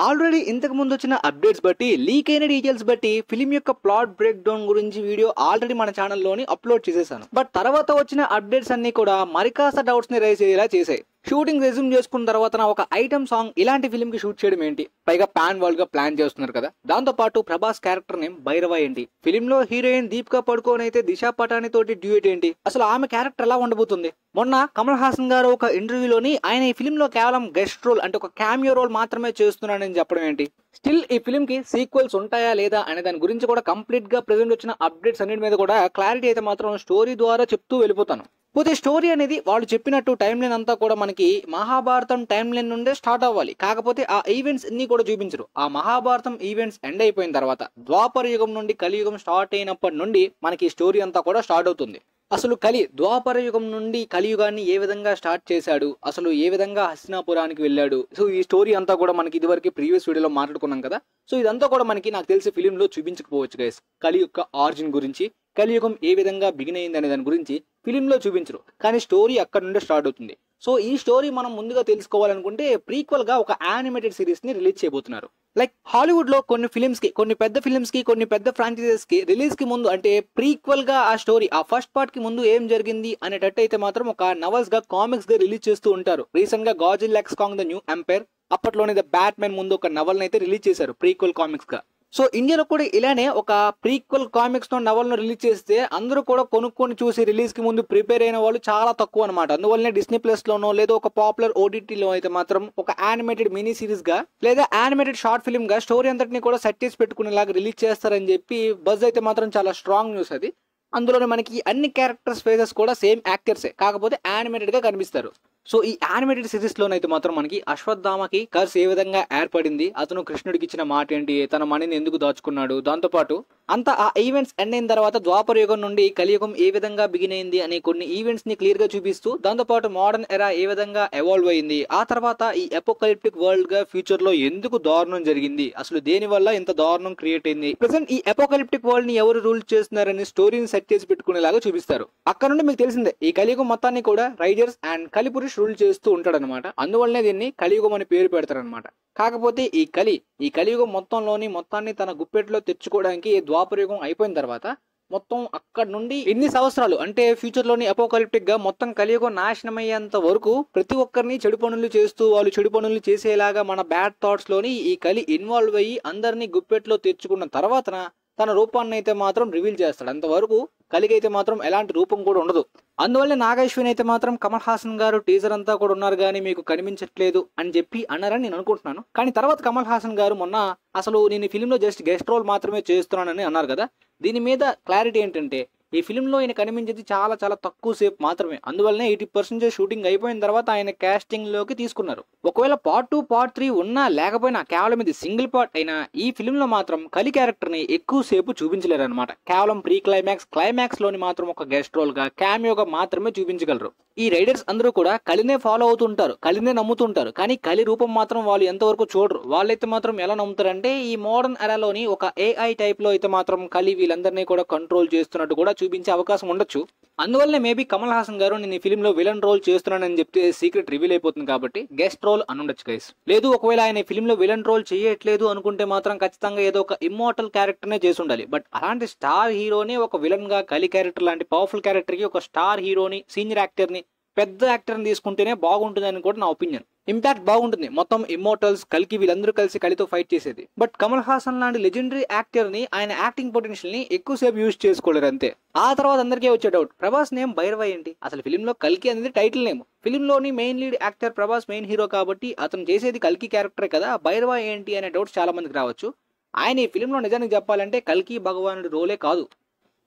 Already ఇంతకు ముందు వచ్చిన అప్డేట్స్ బట్టి లీక్ అయిన డీటెయిల్స్ బట్టి ఫిలిం యొక్క ప్లాట్ బ్రేక్ డౌన్ గురించి వీడియో ఆల్రెడీ మన ఛానల్లోని అప్లోడ్ చేసేసాను. బట్ తర్వాత వచ్చిన అప్డేట్స్ అన్ని కూడా మరికాస్త డౌట్స్ ని రైజ్ అయ్యేలా చేశాయి. షూటింగ్ రెజ్యూమ్ చేసుకున్న తర్వాత ఒక ఐటమ్ సాంగ్ ఇలాంటి ఫిల్మ్ కి షూట్ చేయడం ఏంటి, పైగా పాన్ వరల్డ్ గా ప్లాన్ చేస్తున్నారు కదా. దాంతో పాటు ప్రభాస్ క్యారెక్టర్ నేమ్ భైరవ ఏంటి, ఫిలిం లో హీరోయిన్ దీపికా పడుకోన్ అయితే దిశా పటాని తోటి డ్యూయట్ ఏంటి, అసలు ఆమె క్యారెక్టర్ ఎలా ఉండబోతుంది. మొన్న కమల్ హాసన్ గారు ఒక ఇంటర్వ్యూలోని ఆయన ఈ ఫిలిం లో కేవలం గెస్ట్ రోల్ అంటే ఒక క్యామియో రోల్ మాత్రమే చేస్తున్నానని చెప్పడం ఏంటి. స్టిల్ ఈ ఫిలిం కి సీక్వెల్స్ ఉంటాయా లేదా అనే దాని గురించి కూడా కంప్లీట్ గా ప్రెజెంట్ వచ్చిన అప్డేట్స్ అన్నిటి మీద కూడా క్లారిటీ అయితే మాత్రం స్టోరీ ద్వారా చెప్తూ వెళ్ళిపోతాను. పోతే స్టోరీ అనేది వాళ్ళు చెప్పినట్టు టైం లైన్ అంతా కూడా మనకి మహాభారతం టైం లైన్ నుండే స్టార్ట్ అవ్వాలి. కాకపోతే ఆ ఈవెంట్స్ అన్ని కూడా చూపించరు. ఆ మహాభారతం ఈవెంట్స్ ఎండ్ అయిపోయిన తర్వాత ద్వాపర యుగం నుండి కలియుగం స్టార్ట్ అయినప్పటి నుండి మనకి స్టోరీ అంతా కూడా స్టార్ట్ అవుతుంది. అసలు ద్వాపర యుగం నుండి కలియుగాన్ని ఏ విధంగా స్టార్ట్ చేశాడు, అసలు ఏ విధంగా హస్తినాపురానికి వెళ్ళాడు. సో ఈ స్టోరీ అంతా కూడా మనకి ఇదివరకు ప్రీవియస్ వీడియోలో మాట్లాడుకున్నాం కదా. సో ఇదంతా కూడా మనకి నాకు తెలిసి ఫిలింలో చూపించకపోవచ్చు గైస్. కలి యొక్క ఆరిజిన్ గురించి, కలియుగం ఏ విధంగా బిగిన్ అయింది అనే దాని గురించి ఫిలింలో చూపించరు, కానీ స్టోరీ అక్కడ నుండే స్టార్ట్ అవుతుంది. సో ఈ స్టోరీ మనం ముందుగా తెలుసుకోవాలనుకుంటే ప్రీక్వల్ గా ఒక యానిమేటెడ్ సిరీస్ ని రిలీజ్ చేయబోతున్నారు. లైక్ హాలీవుడ్ లో కొన్ని ఫిలిమ్స్ కి, కొన్ని పెద్ద ఫిలిమ్స్ కి, కొన్ని పెద్ద ఫ్రాంచైజెస్ కి రిలీజ్ కి ముందు అంటే ప్రీక్వల్ గా ఆ స్టోరీ ఆ ఫస్ట్ పార్ట్ కి ముందు ఏం జరిగింది అనేటట్టు అయితే మాత్రం ఒక నవల్స్ గా, కామిక్స్ గా రిలీజ్ చేస్తూ ఉంటారు. రీసెంట్ గా Godzilla x Kong the new empire, అప్పట్లోనే ద బ్యాట్మెన్ ముందు ఒక నవల్ అయితే రిలీజ్ చేశారు ప్రీక్వల్ కామిక్స్ గా. సో ఇండియాలో కూడా ఇలానే ఒక ప్రీక్వల్ కామిక్స్ తో నవల్ ను రిలీజ్ చేస్తే అందరూ కూడా కొనుక్కొని చూసి రిలీజ్ కి ముందు ప్రిపేర్ అయిన వాళ్ళు చాలా తక్కువ అనమాట. అందువల్లనే డిస్నీ ప్లస్ లోనో లేదా ఒక పాపులర్ ఓటీటీలో అయితే మాత్రం ఒక యానిమేటెడ్ మినీ సిరీస్ గా లేదా యానిమేటెడ్ షార్ట్ ఫిల్మ్ గా స్టోరీ అంతటిని కూడా సెట్ చేసి పెట్టుకునేలాగా రిలీజ్ చేస్తారని చెప్పి బజ్ అయితే మాత్రం చాలా స్ట్రాంగ్ న్యూస్ అది. అందులోనే మనకి అన్ని క్యారెక్టర్స్ ఫేసెస్ కూడా సేమ్ యాక్టర్సే, కాకపోతే యానిమేటెడ్ గా కనిపిస్తారు. సో ఈ యానిమేటెడ్ సిరీస్ లోనైతే మాత్రం మనకి అశ్వత్థామకి కర్స్ ఏ విధంగా ఏర్పడింది, అతను కృష్ణుడికి ఇచ్చిన మాట ఏంటి, తన మనీని ఎందుకు దాచుకున్నాడు, దాంతోపాటు అంతా ఆ ఈవెంట్స్ ఎండ్ అయిన తర్వాత ద్వాపర యుగం నుండి కలియుగం ఏ విధంగా బిగిన్ అయింది అనే కొన్ని ఈవెంట్స్ ని క్లియర్ గా చూపిస్తూ, దాంతోపాటు మోడర్న్ ఎరా ఏ విధంగా ఎవాల్వ్ అయింది, ఆ తర్వాత ఈ అపోకలిప్టిక్ వరల్డ్ గా ఫ్యూచర్ లో ఎందుకు దారుణం జరిగింది, అసలు దేని వల్ల ఇంత దారుణం క్రియేట్ అయింది, ప్రెసెంట్ ఈ అపోకలిప్టిక్ వరల్డ్ ని ఎవరు రూల్ చేస్తున్నారని స్టోరీని సెట్ చేసి పెట్టుకునేలాగా చూపిస్తారు. అక్కడ నుండి మీకు తెలిసిందే ఈ కలియుగం మొత్తాన్ని కూడా రైడర్స్ అండ్ కలిపురుష్ రూల్ చేస్తూ ఉంటాడనమాట. అందువల్లనే దీన్ని కలియుగం అని పేరు పెడతారనమాట. కాకపోతే ఈ కలియుగం మొత్తాన్ని తన గుప్పెట్లో తెచ్చుకోవడానికి ద్వాపర యుగం అయిపోయిన తర్వాత మొత్తం అక్కడ నుండి ఎన్ని సంవత్సరాలు అంటే ఫ్యూచర్ లోని అపోకలిప్టిక్ గా మొత్తం కలియుగం నాశనం అయ్యేంత వరకు ప్రతి ఒక్కరిని చెడు పనులు చేస్తూ వాళ్ళు చెడు పనులు చేసేలాగా మన బ్యాడ్ థాట్స్ లోని ఈ కలి ఇన్వాల్వ్ అయ్యి అందరినీ గుప్పెట్లో తెచ్చుకున్న తర్వాత తన రూపాన్ని అయితే మాత్రం రివీల్ చేస్తాడు. అంతవరకు కలిగి అయితే మాత్రం ఎలాంటి రూపం కూడా ఉండదు. అందువల్ల నాగశ్విన్ అయితే మాత్రం కమల్ హాసన్ గారు టీజర్ అంతా కూడా ఉన్నారు కానీ మీకు కనిపించట్లేదు అని చెప్పి అన్నారని నేను అనుకుంటున్నాను. కానీ తర్వాత కమల్ హాసన్ గారు మొన్న అసలు నేను ఈ ఫిలింలో జస్ట్ గెస్ట్ రోల్ మాత్రమే చేస్తున్నానని అన్నారు కదా. దీని మీద క్లారిటీ ఏంటంటే ఈ ఫిలింలో ఆయన కనిపించేది చాలా చాలా తక్కువ సేపు మాత్రమే. అందువల్లనే 80% షూటింగ్ అయిపోయిన తర్వాత ఆయన కాస్టింగ్ లోకి తీసుకున్నారు. ఒకవేళ పార్ట్ 2, పార్ట్ 3 ఉన్నా లేకపోయినా కేవలం ఇది సింగిల్ పార్ట్ అయినా ఈ ఫిలింలో మాత్రం కలి క్యారెక్టర్ ని ఎక్కువ సేపు చూపించలేరు అనమాట. కేవలం ప్రీ క్లైమాక్స్ లోని మాత్రం ఒక గెస్ట్ రోల్ గా, క్యామియోగా మాత్రమే చూపించగలరు. ఈ రైడర్స్ అందరూ కూడా కలినే ఫాలో అవుతుంటారు, కలినే నమ్ముతుంటారు, కానీ కలి రూపం మాత్రం వాళ్ళు ఎంతవరకు చూడరు. వాళ్ళైతే మాత్రం ఎలా నమ్ముతారంటే ఈ మోడర్న్ ఎరాలోని ఒక ఏఐ టైప్ లో అయితే మాత్రం కలి వీళ్ళందరినీ కూడా కంట్రోల్ చేస్తున్నట్టు కూడా చూపించే అవకాశం ఉండొచ్చు. అందువల్లనే మేబీ కమల్ హాసన్ గారు నేను ఈ ఫిలిం లో విలన్ రోల్ చేస్తున్నానని చెప్తే సీక్రెట్ రివీల్ అయిపోతుంది కాబట్టి గెస్ట్ రోల్ అనుండొచ్చు గైస్. లేదు ఒకవేళ ఆయన ఫిలిం లో విలన్ రోల్ చేయట్లేదు అనుకుంటే మాత్రం ఖచ్చితంగా ఏదో ఒక ఇమ్మోర్టల్ క్యారెక్టర్ నే చేసి ఉండాలి. బట్ అలాంటి స్టార్ హీరోని ఒక విలన్ గా, కలి క్యారెక్టర్ లాంటి పవర్ఫుల్ క్యారెక్టర్ కి ఒక స్టార్ హీరోని, సీనియర్ యాక్టర్ ని, పెద్ద యాక్టర్ ని తీసుకుంటేనే బాగుంటుంది అని కూడా నా ఒపీనియన్. ఇంపాక్ట్ బాగుంటుంది. మొత్తం ఇమ్మోర్టల్స్ కలికి వీళ్ళందరూ కలిసి కలితో ఫైట్ చేసేది. బట్ కమల్ హాసన్ లాంటి లెజెండరీ యాక్టర్ ని ఆయన యాక్టింగ్ పొటెన్షియల్ ని ఎక్కువసేపు యూజ్ చేసుకోలేరు అంతే. ఆ తర్వాత అందరికీ వచ్చే డౌట్, ప్రభాస్ నేమ్ భైరవ ఏంటి, అసలు ఫిలిం లో కల్కి అనేది టైటిల్ నేమ్. ఫిలిం లోని main lead actor Prabhas main hero కాబట్టి అతను చేసేది కల్కి క్యారెక్టరే కదా, భైరవ ఏంటి అనే డౌట్స్ చాలా మందికి రావచ్చు. ఆయన ఈ ఫిలిం లో నిజానికి చెప్పాలంటే కల్కి భగవానుడి రోలే కాదు.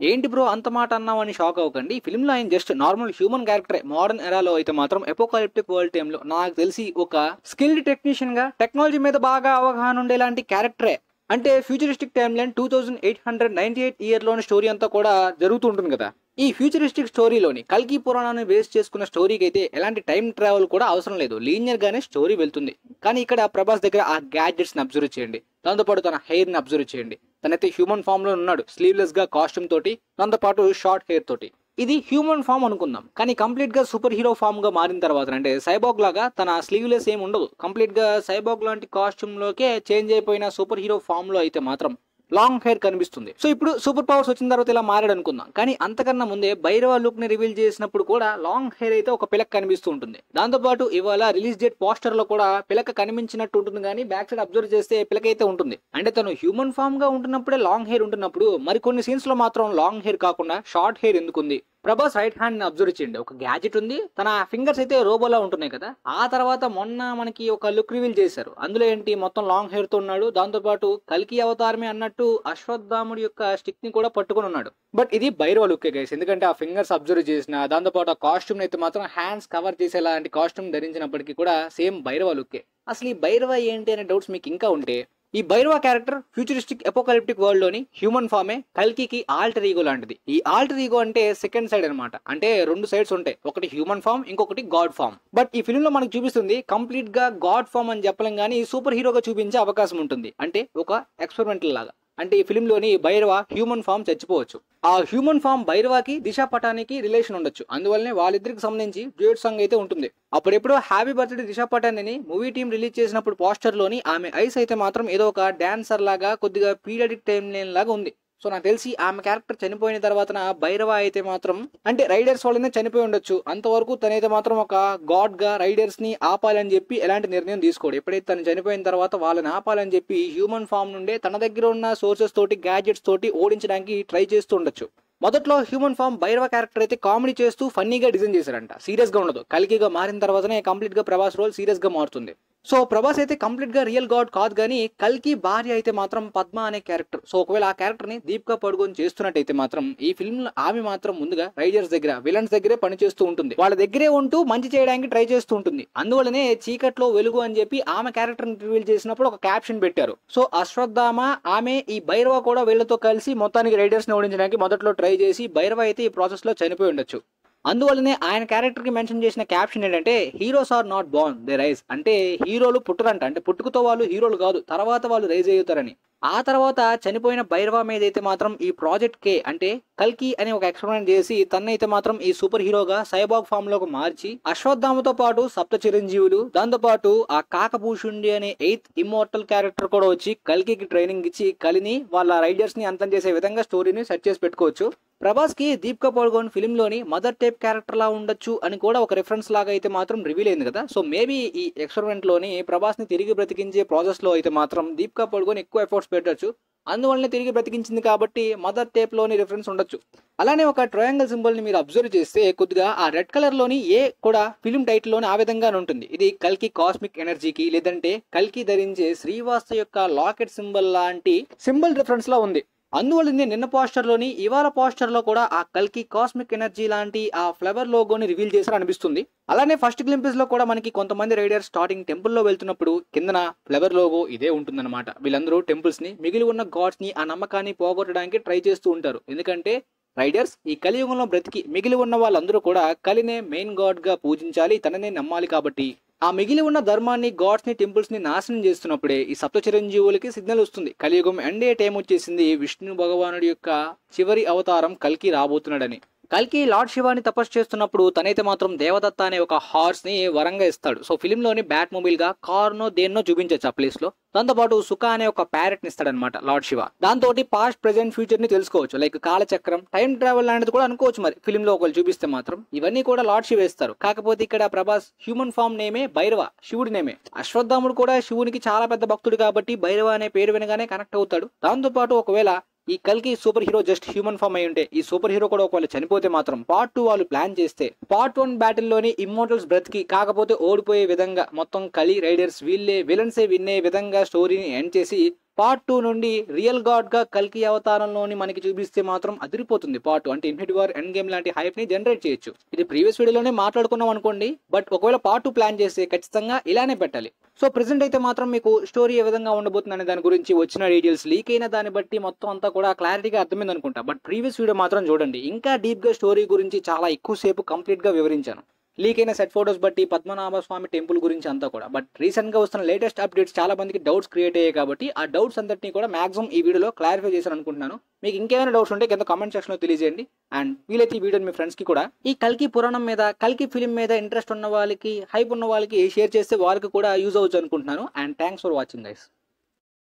ఏంటి బ్రో అంత మాట అన్నావు అని షాక్ అవ్వకండి. ఫిలిం లో ఆయన జస్ట్ నార్మల్ హ్యూమన్ క్యారెక్టరే. మోడర్న్ ఎరాలో అయితే మాత్రం అపోకలిప్టిక్ వరల్డ్ టైంలో నాకు తెలిసి ఒక స్కిల్డ్ టెక్నీషియన్ గా, టెక్నాలజీ మీద బాగా అవగాహన ఉండేలాంటి క్యారెక్టరే. అంటే ఫ్యూచరిస్టిక్ టైమ్ లైన్ 2898 ఇయర్ లోని స్టోరీ అంతా కూడా జరుగుతూ ఉంటుంది కదా. ఈ ఫ్యూచరిస్టిక్ స్టోరీలోని కల్కి పురాణాన్ని బేస్ చేసుకున్న స్టోరీకి అయితే ఎలాంటి టైం ట్రావెల్ కూడా అవసరం లేదు, లీనియర్ గానే స్టోరీ వెళ్తుంది. కానీ ఇక్కడ ప్రభాస్ దగ్గర ఆ గ్యాడ్జెట్స్ ని అబ్జర్వ్ చేయండి, దాంతోపాటు తన హెయిర్ ని అబ్జర్వ్ చేయండి. తనైతే హ్యూమన్ ఫామ్ లో ఉన్నాడు, స్లీవ్లెస్ గా కాస్ట్యూమ్ తోటి, దాంతోపాటు షార్ట్ హెయిర్ తోటి. ఇది హ్యూమన్ ఫామ్ అనుకుందాం, కానీ కంప్లీట్ గా సూపర్ హీరో ఫామ్ గా మారిన తర్వాత అంటే సైబాగ్ లాగా తన స్లీవ్లెస్ ఏం ఉండదు, కంప్లీట్ గా సైబాగ్ లాంటి కాస్ట్యూమ్ లోకే చేంజ్ అయిపోయిన సూపర్ హీరో ఫామ్ లో అయితే మాత్రం లాంగ్ హెయిర్ కనిపిస్తుంది. సో ఇప్పుడు సూపర్ పవర్స్ వచ్చిన తర్వాత ఇలా మారాడు అనుకుందాం, కానీ అంతకన్నా ముందే భైరవ లుక్ ని రివీల్ చేసినప్పుడు కూడా లాంగ్ హెయిర్ అయితే ఒక పిలక కనిపిస్తూ ఉంటుంది. దాంతో పాటు ఇవాళ రిలీజ్ డేట్ పోస్టర్ లో కూడా పిలక కనిపించినట్టు ఉంటుంది, కానీ బ్యాక్ సైడ్ అబ్జర్వ్ చేస్తే పిలక అయితే ఉంటుంది. అంటే తను హ్యూమన్ ఫామ్ గా ఉంటున్నప్పుడే లాంగ్ హెయిర్ ఉంటున్నప్పుడు మరికొన్ని సీన్స్ లో మాత్రం లాంగ్ హెయిర్ కాకుండా షార్ట్ హెయిర్ ఎందుకుంది? ప్రభాస్ రైట్ హ్యాండ్ ని అబ్జర్వ్ చేయండి, ఒక గ్యాజెట్ ఉంది, తన ఫింగర్స్ అయితే రోబోలా ఉంటున్నాయి కదా. ఆ తర్వాత మొన్న మనకి ఒక లుక్ రివీల్ చేశారు, అందులో ఏంటి మొత్తం లాంగ్ హెయిర్ తో ఉన్నాడు. దాంతో పాటు కల్కి అవతారమే అన్నట్టు అశ్వత్థాముడి యొక్క స్టిక్ ని కూడా పట్టుకుని ఉన్నాడు. బట్ ఇది భైరవ లుక్ గైస్, ఎందుకంటే ఆ ఫింగర్స్ అబ్జర్వ్ చేసిన, దాంతో పాటు ఆ కాస్ట్యూమ్ అయితే మాత్రం హ్యాండ్స్ కవర్ చేసేలాంటి కాస్ట్యూమ్ ధరించినప్పటికీ కూడా సేమ్ భైరవ లుక్కే. అసలు ఈ భైరవ ఏంటి అనే డౌట్స్ మీకు ఇంకా ఉంటే, ఈ Bhairava character futuristic apocalyptic world లోని హ్యూమన్ ఫామే కల్కికి ఆల్టర్ ఈగో లాంటిది. ఈ ఆల్టర్ ఈగో అంటే సెకండ్ సైడ్ అనమాట, అంటే రెండు సైడ్స్ ఉంటాయి, ఒకటి హ్యూమన్ ఫామ్, ఇంకొకటి గాడ్ ఫామ్. బట్ ఈ ఫిల్మ్ లో మనకు చూపిస్తుంది కంప్లీట్ గా గాడ్ ఫామ్ అని చెప్పలేం, కానీ సూపర్ హీరోగా చూపించే అవకాశం ఉంటుంది, అంటే ఒక ఎక్స్పెరిమెంటల్ లాగా. అంటే ఈ ఫిల్మ్ లోని భైరవ హ్యూమన్ ఫామ్ చచ్చిపోవచ్చు. ఆ హ్యూమన్ ఫామ్ భైరవకి దిశా పటానికి రిలేషన్ ఉండొచ్చు, అందువల్లనే వాళ్ళిద్దరికి సంబంధించి డ్యూయట్ సాంగ్ అయితే ఉంటుంది. అప్పుడెప్పుడో happy birthday Disha Patani movie team release చేసినప్పుడు పోస్టర్ లోని ఆమె ఐస్ అయితే మాత్రం ఏదో ఒక డాన్సర్ లాగా కొద్దిగా పీరియడిక్ టైం లైన్ లాగా ఉంది. సో నాకు తెలిసి ఆమె క్యారెక్టర్ చనిపోయిన తర్వాత భైరవ అయితే మాత్రం అంటే రైడర్స్ వాళ్ళనే చనిపోయి ఉండొచ్చు, అంతవరకు తనైతే మాత్రం ఒక గాడ్ గా రైడర్స్ ని ఆపాలని చెప్పి ఎలాంటి నిర్ణయం తీసుకోడు. ఎప్పుడైతే తను చనిపోయిన తర్వాత వాళ్ళని ఆపాలని చెప్పి హ్యూమన్ ఫామ్ నుండే తన దగ్గర ఉన్న సోర్సెస్ తోటి గ్యాడ్జెట్స్ తోటి ఓడించడానికి ట్రై చేస్తూ ఉండొచ్చు. మొదట్లో హ్యూమన్ ఫామ్ భైరవ క్యారెక్టర్ అయితే కామెడీ చేస్తూ ఫన్నీగా డిజైన్ చేశారంట, సీరియస్ గా ఉండదు. కల్కిగా మారిన తర్వాతనే కంప్లీట్ గా ప్రభాస్ రోల్ సీరియస్ గా మారుతుంది. సో ప్రభాస్ అయితే కంప్లీట్ గా రియల్ గాడ్ కాదు, కానీ కల్కి భార్య అయితే మాత్రం పద్మ అనే క్యారెక్టర్. సో ఒకవేళ ఆ క్యారెక్టర్ ని దీపికా పడుకొని చేస్తున్నట్టయితే మాత్రం ఈ ఫిల్మ్ లో ఆమె మాత్రం ముందుగా రైడర్స్ దగ్గర విలన్స్ దగ్గరే పనిచేస్తూ ఉంటుంది, వాళ్ళ దగ్గరే ఉంటూ మంచి చేయడానికి ట్రై చేస్తూ ఉంటుంది. అందువల్లనే చీకట్లో వెలుగు అని చెప్పి ఆమె క్యారెక్టర్ ని రివీల్ చేసినప్పుడు ఒక క్యాప్షన్ పెట్టారు. సో అశ్వత్థామ ఆమె ఈ భైరవ కూడా వీళ్ళతో కలిసి మొత్తానికి రైడర్స్ ని ఓడించడానికి మొదట్లో ట్రై చేసి భైరవ అయితే ఈ ప్రాసెస్ లో చనిపోయి ఉండొచ్చు. అందువల్లనే ఆయన క్యారెక్టర్ కి మెన్షన్ చేసిన క్యాప్షన్ ఏంటంటే heroes are not born they rise, అంటే హీరోలు పుట్టరంట, అంటే పుట్టుకతో వాళ్ళు హీరోలు కాదు, తర్వాత వాళ్ళు రైజ్ అవుతారని. ఆ తర్వాత చనిపోయిన భైరవ మీద అయితే మాత్రం ఈ ప్రాజెక్ట్ కే అంటే కల్కి అనే ఒక ఎక్స్పెరిమెంట్ చేసి తనైతే మాత్రం ఈ సూపర్ హీరోగా సైబాగ్ ఫామ్ లోకి మార్చి అశ్వత్థామతో పాటు సప్త చిరంజీవులు, దాంతో పాటు ఆ కాకభూషుండి అనే 8th ఇమ్మోర్టల్ క్యారెక్టర్ కూడా వచ్చి కల్కికి ట్రైనింగ్ ఇచ్చి కలిని వాళ్ళ రైడర్స్ ని అంతం చేసే విధంగా స్టోరీని సెట్ చేసి పెట్టుకోవచ్చు. ప్రభాస్ కి దీపికా పడుకోన్ ఫిల్మ్ లోని మదర్ టైప్ క్యారెక్టర్ లా ఉండొచ్చు అని కూడా ఒక రిఫరెన్స్ లాగా అయితే మాత్రం రివీల్ అయింది కదా. సో మేబీ ఈ ఎక్స్పెరిమెంట్ లోని ప్రభాస్ ని తిరిగి బ్రతికించే ప్రాసెస్ లో అయితే మాత్రం దీపికా పడుకోన్ ఎక్కువ ఎఫర్ట్స్ పెట్టొచ్చు, అందువల్లనే తిరిగి బ్రతికించింది కాబట్టి మదర్ టేప్ లోని రిఫరెన్స్ ఉండొచ్చు. అలానే ఒక ట్రయాంగిల్ సింబల్ ని మీరు అబ్జర్వ్ చేస్తే కొద్దిగా ఆ రెడ్ కలర్ లోని ఏ కూడా ఫిల్మ్ టైటిల్ లోని ఆ విధంగానే ఉంటుంది. ఇది కల్కి కాస్మిక్ ఎనర్జీకి లేదంటే కల్కి ధరించే శ్రీవాస్త యొక్క లాకెట్ సింబల్ లాంటి సింబల్ రిఫరెన్స్ లా ఉంది. అందువల్లనే నిన్న పోస్టర్ లోని ఇవాళ పోస్టర్ లో కూడా ఆ కల్కి కాస్మిక్ ఎనర్జీ లాంటి ఆ ఫ్లవర్ లోగోని రివీల్ చేశారు అనిపిస్తుంది. అలానే ఫస్ట్ గ్లింపిస్ లో కూడా మనకి కొంతమంది రైడర్స్ స్టార్టింగ్ టెంపుల్ లో వెళ్తున్నప్పుడు కిందన ఫ్లవర్ లోగో ఇదే ఉంటుందన్నమాట. వీళ్ళందరూ టెంపుల్స్ ని మిగిలి ఉన్న గాడ్స్ ని ఆ నమ్మకాన్ని పోగొట్టడానికి ట్రై చేస్తూ ఉంటారు, ఎందుకంటే రైడర్స్ ఈ కలియుగంలో బ్రతికి మిగిలి ఉన్న వాళ్ళందరూ కూడా కలినే మెయిన్ గాడ్ గా పూజించాలి, తననే నమ్మాలి. కాబట్టి ఆ మిగిలి ఉన్న ధర్మాన్ని గాడ్స్ ని టెంపుల్స్ ని నాశనం చేస్తున్నప్పుడే ఈ సప్త చిరంజీవులకి సిగ్నల్ వస్తుంది, కలియుగం ఎండే టైం వచ్చేసింది, విష్ణు భగవానుడి యొక్క చివరి అవతారం కల్కి రాబోతున్నాడని. కల్కి లార్డ్ శివాని తపస్సు చేస్తున్నప్పుడు తనైతే మాత్రం దేవదత్త అనే ఒక హార్స్ ని వరంగా ఇస్తాడు. సో ఫిల్మ్ లోని బ్యాట్ మొబైల్ గా కార్నో దేన్నో చూపించచ్చు ఆ ప్లేస్ లో. దాంతో పాటు సుఖ అనే ఒక ప్యారెట్ ని ఇస్తాడనమాట లార్డ్ శివ. దాంతో పాస్ట్ ప్రెసెంట్ ఫ్యూచర్ ని తెలుసుకోవచ్చు, లైక్ కాలచక్రం టైం ట్రావెల్ లాంటిది కూడా అనుకోవచ్చు. మరి ఫిల్మ్ లో ఒకళ్ళు చూపిస్తే మాత్రం ఇవన్నీ కూడా లార్డ్ శివ ఇస్తారు. కాకపోతే ఇక్కడ ప్రభాస్ హ్యూమన్ ఫామ్ నేమే భైరవ, శివుడి నేమే. అశ్వత్థాముడు కూడా శివునికి చాలా పెద్ద భక్తుడు కాబట్టి భైరవ అనే పేరు వినగానే కనెక్ట్ అవుతాడు. దాంతో పాటు ఒకవేళ ఈ కల్కి super hero just human form అయి ఉంటే ఈ సూపర్ హీరో కూడా ఒకవేళ చనిపోతే మాత్రం పార్ట్ 2 వాళ్ళు ప్లాన్ చేస్తే పార్ట్ 1 బ్యాటిల్ లోని ఇమ్మోర్టల్స్ బ్రతికి కాకపోతే ఓడిపోయే విధంగా మొత్తం కలి రైడర్స్ వీళ్ళే విలన్సే విన్నే విధంగా స్టోరీని ఎండ్ చేసి పార్ట్ 2 నుండి రియల్ గాడ్ గా కల్కి అవతారంలోని మనకి చూపిస్తే మాత్రం అదిరిపోతుంది. పార్ట్ 2 అంటే ఇన్ఫినిటీ వార్ ఎండ్ గేమ్ లాంటి హైప్ ని జనరేట్ చేయొచ్చు. ఇది ప్రీవియస్ వీడియోలోనే మాట్లాడుకున్నాం అనుకోండి, బట్ ఒకవేళ పార్ట్ 2 ప్లాన్ చేస్తే ఖచ్చితంగా ఇలానే పెట్టాలి. సో ప్రెసెంట్ అయితే మాత్రం మీకు స్టోరీ ఏ విధంగా ఉండబోతుంది అనే దాని గురించి వచ్చిన డీటెయిల్స్ లీక్ అయిన దాన్ని బట్టి మొత్తం అంతా కూడా క్లారిటీగా అర్థమైంది అనుకుంటా. బట్ ప్రీవియస్ వీడియో మాత్రం చూడండి, ఇంకా డీప్ గా స్టోరీ గురించి చాలా ఎక్కువసేపు కంప్లీట్ గా వివరించాను. లీక్ అయిన సెట్ ఫోటోస్ బట్టి పద్మనాభ స్వామి టెంపుల్ గురించి అంతా కూడా. బట్ రీసెంట్ గా వస్తున్న లేటెస్ట్ అప్డేట్స్ చాలా మందికి డౌట్స్ క్రియేట్ అయ్యాయి కాబట్టి ఆ డౌట్స్ అందరినీ కూడా మాక్సిమం ఈ వీడియోలో క్లారిఫై చేశాను అనుకుంటున్నాను. మీకు ఇంకేమైనా డౌట్స్ ఉంటే కింద కామెంట్ సెక్షన్ లో తెలియజేయండి. అండ్ వీలైతే ఈ వీడియోని మీ ఫ్రెండ్స్ కి కూడా ఈ కల్కి పురాణం మీద, కల్కి ఫిలిం మీద ఇంట్రెస్ట్ ఉన్న వాళ్ళకి, హైప్ ఉన్న వాళ్ళకి షేర్ చేస్తే వాళ్ళకి కూడా యూజ్ అవ్వచ్చు అనుకుంటున్నాను. And thanks for watching guys.